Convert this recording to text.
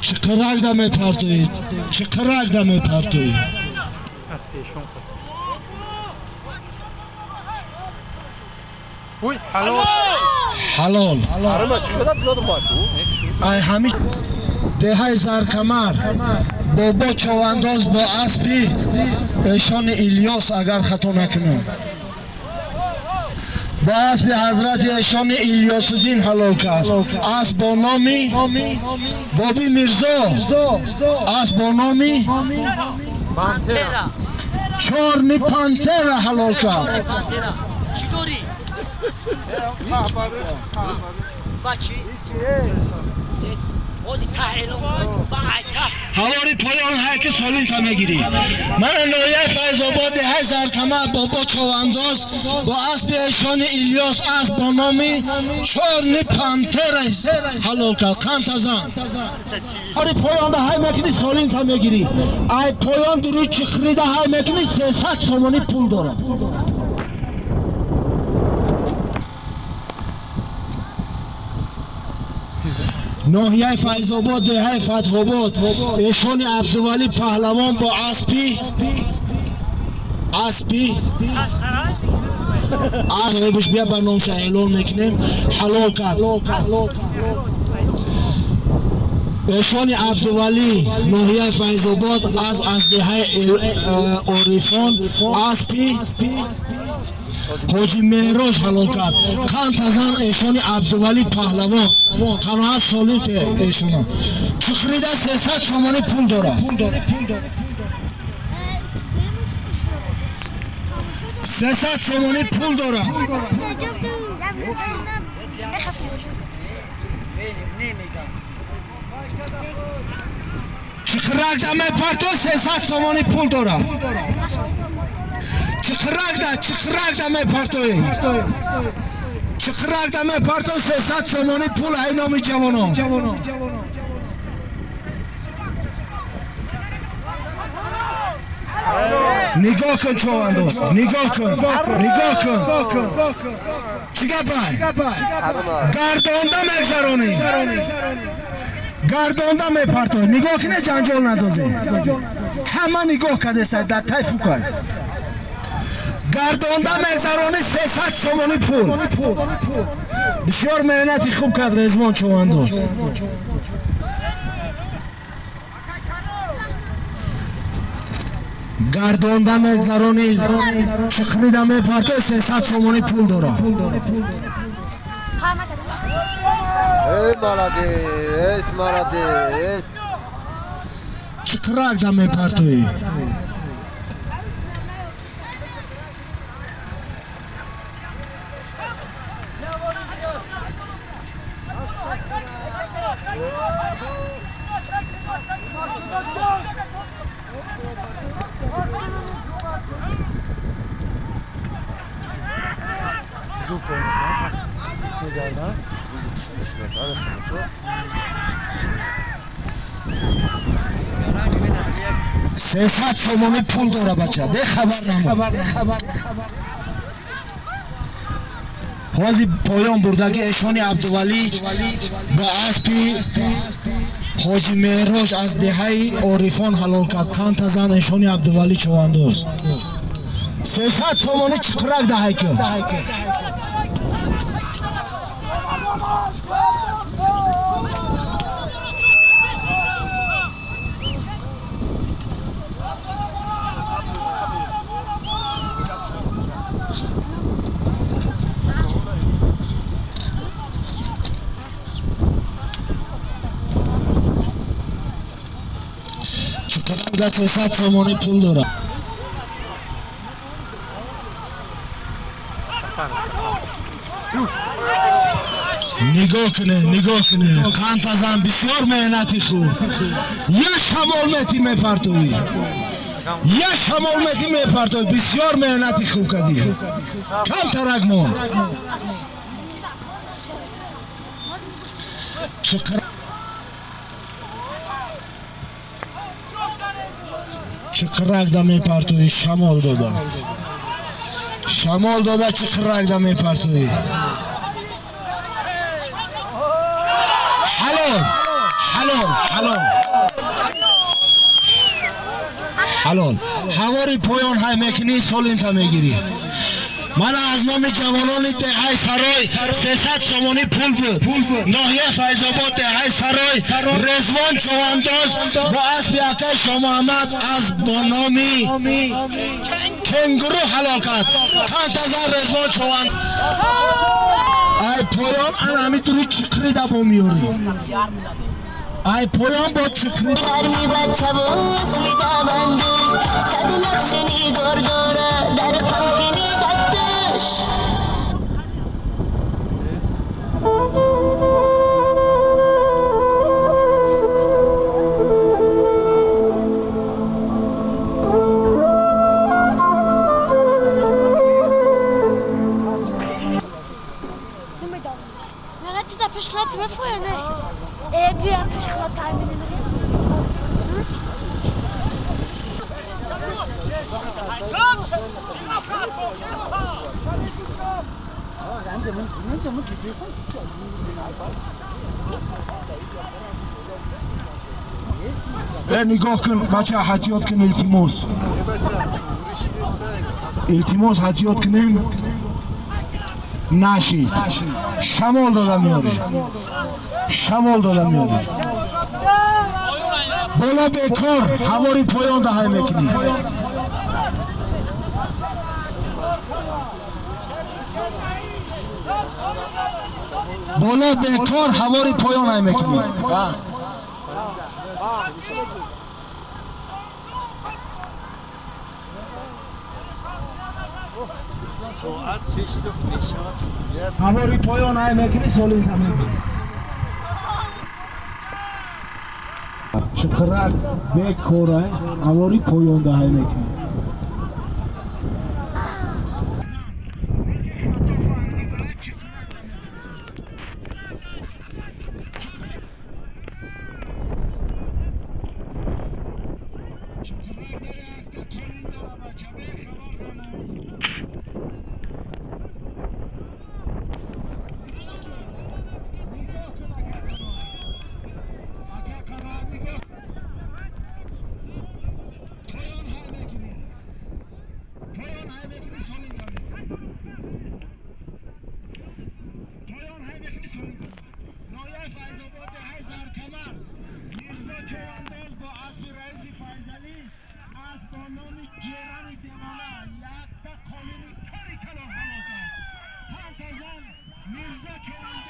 چقدر دم پرتوی چقدر دم پرتوی حلال ای همین ده زرکمر بابا چوانداز با اسبی ایشان الیاس اگر خطا نکنم با اسب حضرت ایشان الیاس الدین حلال کرد. اسب با نامی بابی میرزا، اسب با نامی چارمی پانتر حلال کرد. هواری پایان های که سالین تا میگیری. من نویه فیض آباد ده زرکمه بابا چوانداز با اسب ایشان الیاس اسب با نامی چارنی پانتر حلال کرد. کم تزن هواری پایان های میکنی سالین تا میگیری. ای پایان دوری چخریده های میکنی 300 سومانی پول داره. ناحیه فیض آباد دهه فتح آباد ایشان عبدولی پهلوان با اسبی بش بیا برنامه‌ش اعلان میکنیم حلال کرد. ایشان عبدولی ناحیه فیض آباد از دهه عارفان اسبی حاجی مهراج حلال کرد. کان تزن ایشان عبدولی پهلوان قناعت سالم ته ایشان چه خریده 300 سومانی پول داره. 300 سومانی پول داره. چه خرک دمه پرتو 300 سومانی پول داره. چخرک دمه پرتوی چخرک دمه پرتو 300 سومانی پول های نامی جوانان. نگاه کن چوانداز نگاه کن چی گپای گردانده مگذرانی گردانده میپرتوی نگاه کنه جنجال ندازی همه نگاه کده سید در تایفو کن گردانده مگذرانی 300 سومانی پول. بسیار مهنتی خوب کرد رضوان چوانداز. گردانده مگذرانی چه خریده میپرته 300 سومانی پول داره. چه خرک دمه پرتوی سه سومانی پول داره بچه به خبر نمون. حاضی پایان بردگی ایشان عبدولی با اسبی حاجی مهراج از دهه عارفان حلال کرد. کان تزن ایشان عبدولی چوانداز 300 سومانی چقرک دهه که چقدر 300 سومانی پول داره. نگاه کنه کان تزن بسیار مهنتی خوب یه شمال متی میپرتوی بسیار مهنتی خوب کردی. کم ترک ما چقرک دمه پرتوی شمال داده چقرک دمه پرتوی حلال حواری پایان های میکنی سالین تا میگیری. من از نام جوانان دهه سرای 300 سومانی پول بود. ناحیه فیض‌آباد دهه سرای رضوان چوانداز با اسب یکه شاه محمد از با نامی کنگرو حلال کرد. تنتظر رضوان چوانداز ای پایان انا همی دوری چکری دا با میاری. ای پایان با چکری هرمی بچه و اصلی دامندش صد نقشنی داره در قمچینی دستش. Dieser Fischlatte war vorher nicht. Wir haben Fischlatte einnehmen. نگاه کن بچه حجیات کن التماس حجیات کنیم نشید شمال دادم میاری بالا بکار حواری پایان ده های میکنی بالا بکار حواری پایان های میکنی حواری پایان های میکنی سالین تمام چقدر بکاره حواری پایان ده های میکنی Mirza Kemal